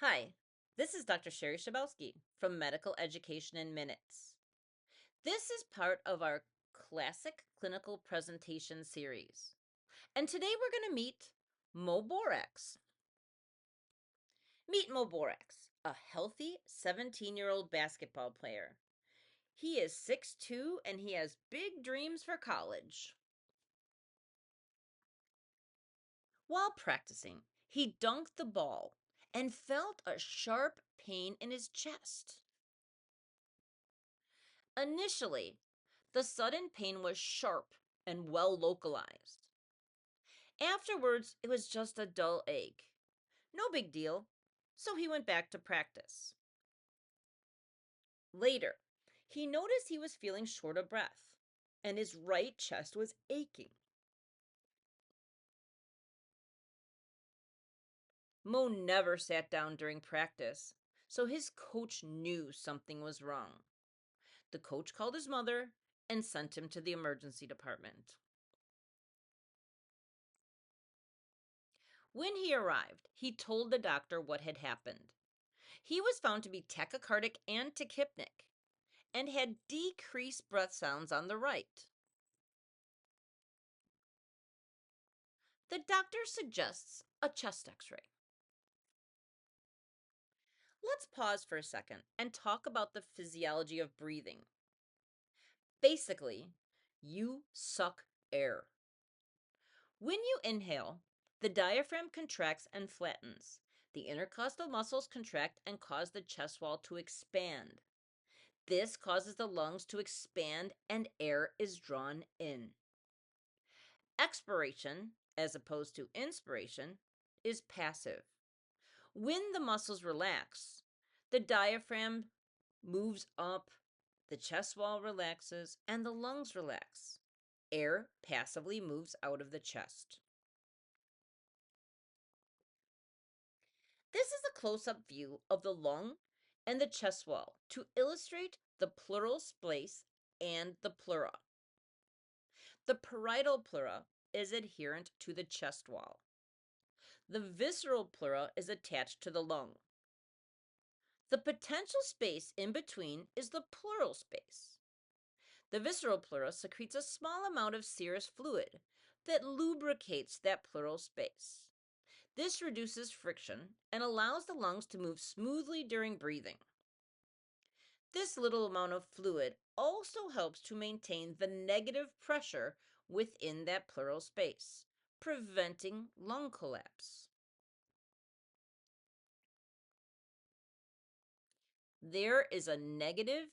Hi, this is Dr. Sherry Shabowski from Medical Education in Minutes. This is part of our classic clinical presentation series. And today we're going to meet Mo Borax. Meet Mo Borax, a healthy 17-year-old basketball player. He is 6'2" and he has big dreams for college. While practicing, he dunked the ball and felt a sharp pain in his chest. Initially, the sudden pain was sharp and well localized. Afterwards, it was just a dull ache. No big deal, so he went back to practice. Later, he noticed he was feeling short of breath, and his right chest was aching. Mo never sat down during practice, so his coach knew something was wrong. The coach called his mother and sent him to the emergency department. When he arrived, he told the doctor what had happened. He was found to be tachycardic and tachypnic and had decreased breath sounds on the right. The doctor suggests a chest x-ray. Let's pause for a second and talk about the physiology of breathing. Basically, you suck air. When you inhale, the diaphragm contracts and flattens. The intercostal muscles contract and cause the chest wall to expand. This causes the lungs to expand and air is drawn in. Expiration, as opposed to inspiration, is passive. When the muscles relax, the diaphragm moves up, the chest wall relaxes, and the lungs relax. Air passively moves out of the chest. This is a close-up view of the lung and the chest wall to illustrate the pleural space and the pleura. The parietal pleura is adherent to the chest wall. The visceral pleura is attached to the lung. The potential space in between is the pleural space. The visceral pleura secretes a small amount of serous fluid that lubricates that pleural space. This reduces friction and allows the lungs to move smoothly during breathing. This little amount of fluid also helps to maintain the negative pressure within that pleural space, preventing lung collapse. There is a negative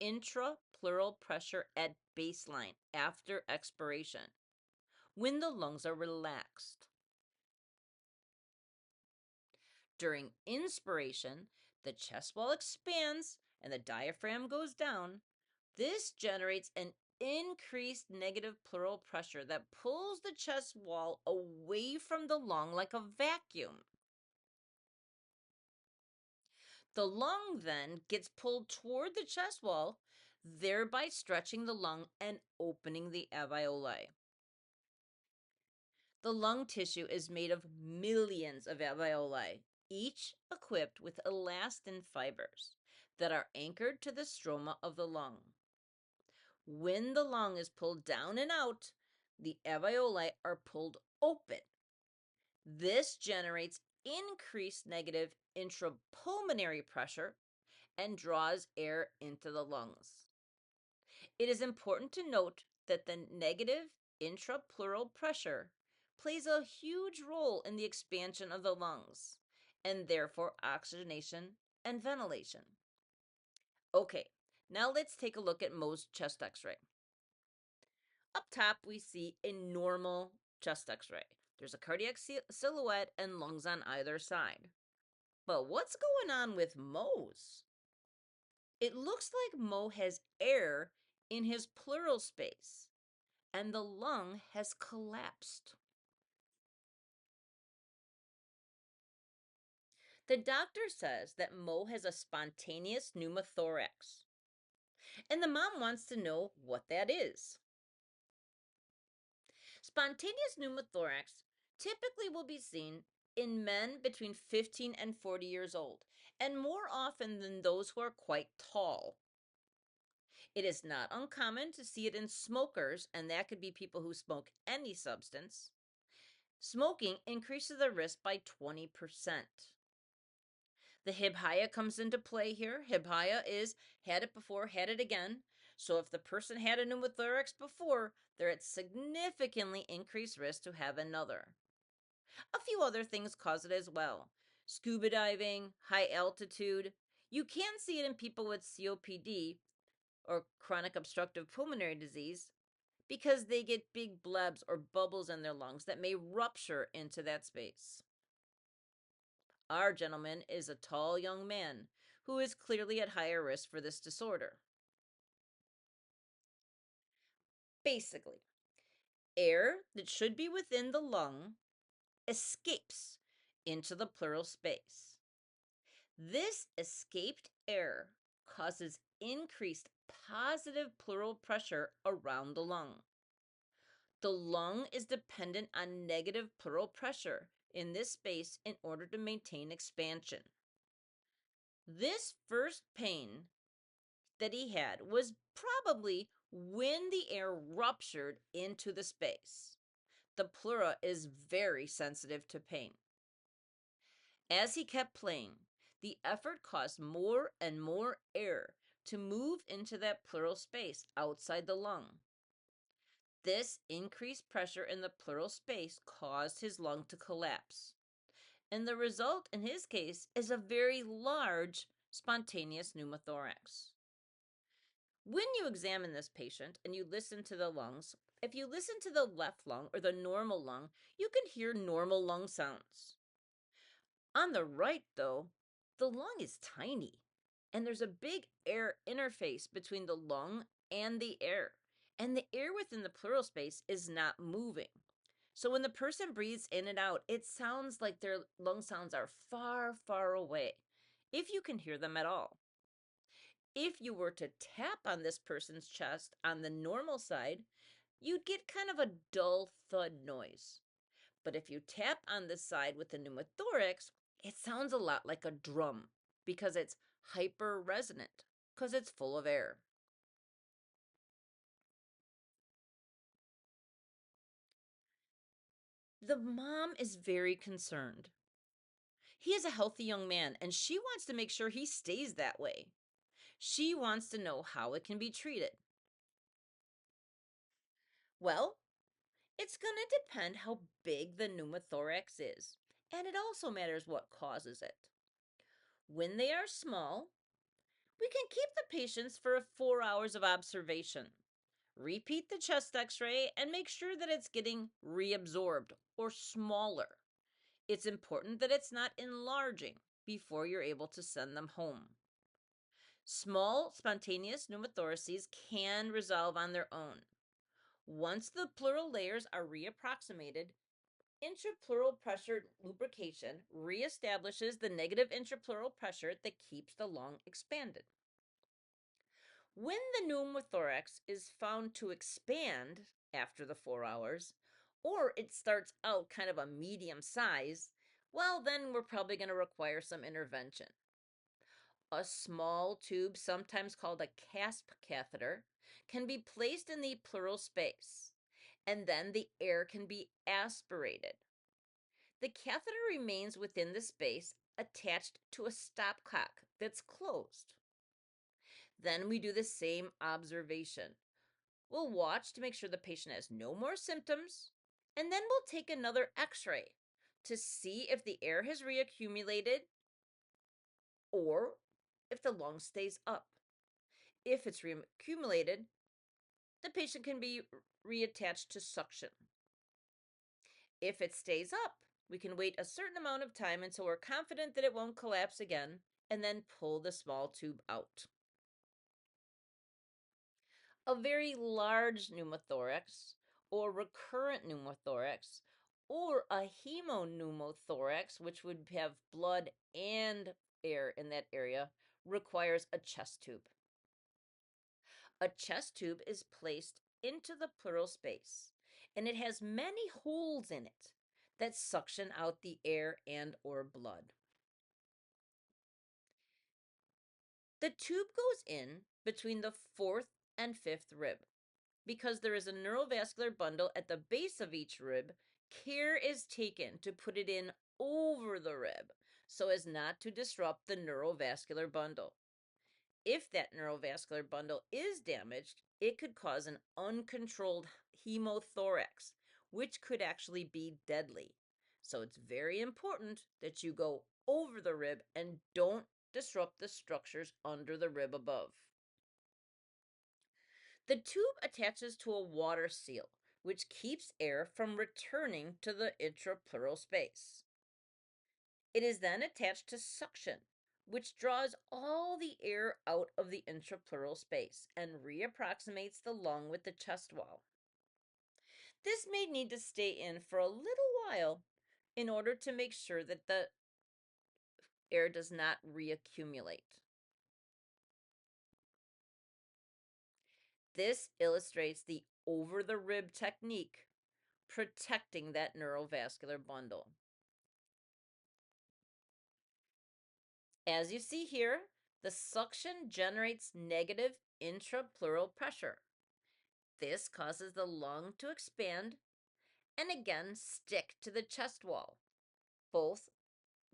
intrapleural pressure at baseline after expiration when the lungs are relaxed. During inspiration, the chest wall expands and the diaphragm goes down. This generates an increased negative pleural pressure that pulls the chest wall away from the lung like a vacuum. The lung then gets pulled toward the chest wall, thereby stretching the lung and opening the alveoli. The lung tissue is made of millions of alveoli, each equipped with elastin fibers that are anchored to the stroma of the lung. When the lung is pulled down and out, the alveoli are pulled open. This generates increased negative intrapulmonary pressure and draws air into the lungs. It is important to note that the negative intrapleural pressure plays a huge role in the expansion of the lungs and therefore oxygenation and ventilation. Okay, now let's take a look at Mo's chest x-ray. Up top, we see a normal chest x-ray. There's a cardiac silhouette and lungs on either side. But what's going on with Mo's? It looks like Mo has air in his pleural space, and the lung has collapsed. The doctor says that Mo has a spontaneous pneumothorax, and the mom wants to know what that is. Spontaneous pneumothorax typically will be seen in men between 15 and 40 years old, and more often than those who are quite tall. It is not uncommon to see it in smokers, and that could be people who smoke any substance. Smoking increases the risk by 20%. The hibhaya comes into play here. Hibhaya is had it before, had it again. So if the person had a pneumothorax before, they're at significantly increased risk to have another. A few other things cause it as well. Scuba diving, high altitude. You can see it in people with COPD or chronic obstructive pulmonary disease because they get big blebs or bubbles in their lungs that may rupture into that space. Our gentleman is a tall young man who is clearly at higher risk for this disorder. Basically, air that should be within the lung escapes into the pleural space. This escaped air causes increased positive pleural pressure around the lung. The lung is dependent on negative pleural pressure in this space in order to maintain expansion. This first pain that he had was probably when the air ruptured into the space. The pleura is very sensitive to pain. As he kept playing, the effort caused more and more air to move into that pleural space outside the lung. This increased pressure in the pleural space caused his lung to collapse. And the result in his case is a very large spontaneous pneumothorax. When you examine this patient and you listen to the lungs, if you listen to the left lung or the normal lung, you can hear normal lung sounds. On the right, though, the lung is tiny, and there's a big air interface between the lung and the air within the pleural space is not moving. So when the person breathes in and out, it sounds like their lung sounds are far, far away, if you can hear them at all. If you were to tap on this person's chest on the normal side, you'd get kind of a dull thud noise. But if you tap on the side with the pneumothorax, it sounds a lot like a drum because it's hyper resonant, because it's full of air. The mom is very concerned. He is a healthy young man, and she wants to make sure he stays that way. She wants to know how it can be treated. Well, it's going to depend how big the pneumothorax is, and it also matters what causes it. When they are small, we can keep the patients for 4 hours of observation. Repeat the chest x-ray and make sure that it's getting reabsorbed or smaller. It's important that it's not enlarging before you're able to send them home. Small spontaneous pneumothoraces can resolve on their own. Once the pleural layers are reapproximated, intrapleural pressure lubrication reestablishes the negative intrapleural pressure that keeps the lung expanded. When the pneumothorax is found to expand after the 4 hours, or it starts out kind of a medium size, well, then we're probably going to require some intervention. A small tube, sometimes called a CASP catheter, can be placed in the pleural space, and then the air can be aspirated. The catheter remains within the space attached to a stopcock that's closed. Then we do the same observation. We'll watch to make sure the patient has no more symptoms, and then we'll take another x-ray to see if the air has reaccumulated or if the lung stays up. If it's reaccumulated, the patient can be reattached to suction. If it stays up, we can wait a certain amount of time until we're confident that it won't collapse again, and then pull the small tube out. A very large pneumothorax or recurrent pneumothorax or a hemopneumothorax, which would have blood and air in that area, requires a chest tube. A chest tube is placed into the pleural space, and it has many holes in it that suction out the air and or blood. The tube goes in between the fourth and fifth rib. Because there is a neurovascular bundle at the base of each rib, care is taken to put it in over the rib so as not to disrupt the neurovascular bundle. If that neurovascular bundle is damaged, it could cause an uncontrolled hemothorax, which could actually be deadly. So it's very important that you go over the rib and don't disrupt the structures under the rib above. The tube attaches to a water seal, which keeps air from returning to the intrapleural space. It is then attached to suction, which draws all the air out of the intrapleural space and reapproximates the lung with the chest wall. This may need to stay in for a little while in order to make sure that the air does not reaccumulate. This illustrates the over the rib technique, protecting that neurovascular bundle. As you see here, the suction generates negative intrapleural pressure. This causes the lung to expand and again stick to the chest wall. Both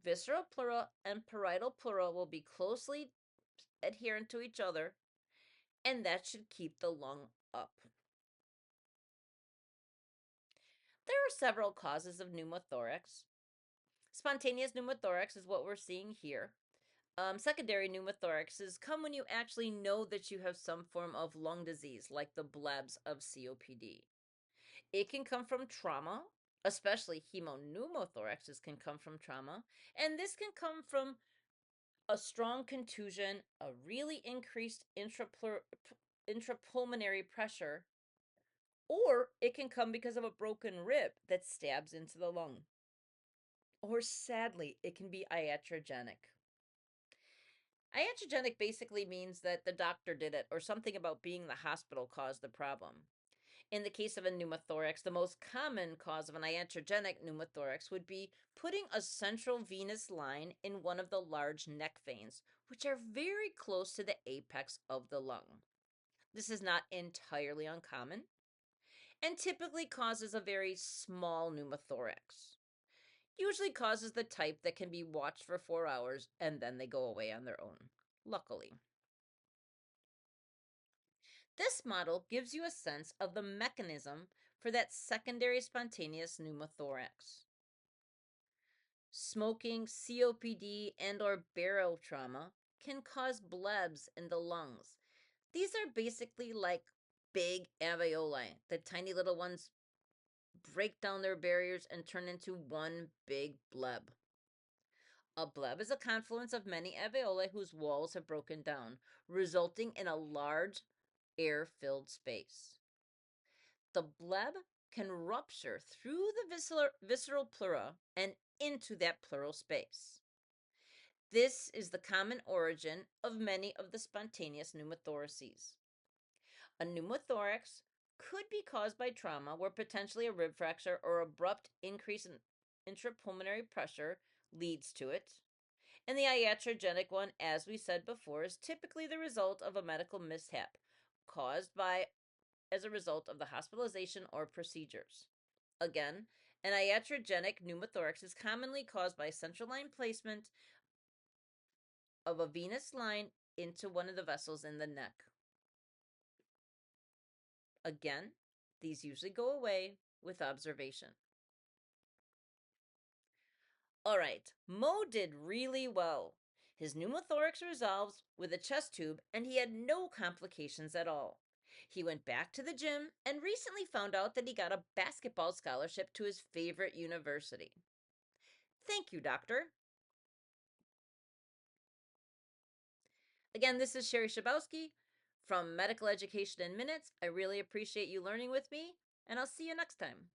visceral pleura and parietal pleura will be closely adherent to each other, and that should keep the lung up. There are several causes of pneumothorax. Spontaneous pneumothorax is what we're seeing here. Secondary pneumothoraxes come when you actually know that you have some form of lung disease, like the blebs of COPD. It can come from trauma, especially hemopneumothoraxes can come from trauma, and this can come from a strong contusion, a really increased intrapulmonary pressure, or it can come because of a broken rib that stabs into the lung. Or sadly, it can be iatrogenic. Iatrogenic basically means that the doctor did it or something about being the hospital caused the problem. In the case of a pneumothorax, the most common cause of an iatrogenic pneumothorax would be putting a central venous line in one of the large neck veins, which are very close to the apex of the lung. This is not entirely uncommon and typically causes a very small pneumothorax. Usually causes the type that can be watched for 4 hours and then they go away on their own, luckily. This model gives you a sense of the mechanism for that secondary spontaneous pneumothorax. Smoking, COPD, and or barial trauma can cause blebs in the lungs. These are basically like big alveoli. The tiny little ones break down their barriers and turn into one big bleb. A bleb is a confluence of many alveoli whose walls have broken down, resulting in a large air-filled space. The bleb can rupture through the visceral pleura and into that pleural space. This is the common origin of many of the spontaneous pneumothoraces. A pneumothorax could be caused by trauma where potentially a rib fracture or abrupt increase in intrapulmonary pressure leads to it. And the iatrogenic one, as we said before, is typically the result of a medical mishap caused by as a result of the hospitalization or procedures. Again, an iatrogenic pneumothorax is commonly caused by central line placement of a venous line into one of the vessels in the neck. Again, these usually go away with observation. All right, Mo did really well. His pneumothorax resolves with a chest tube, and he had no complications at all. He went back to the gym and recently found out that he got a basketball scholarship to his favorite university. Thank you, doctor. Again, this is Sherry Shabowski from Medical Education in Minutes. I really appreciate you learning with me, and I'll see you next time.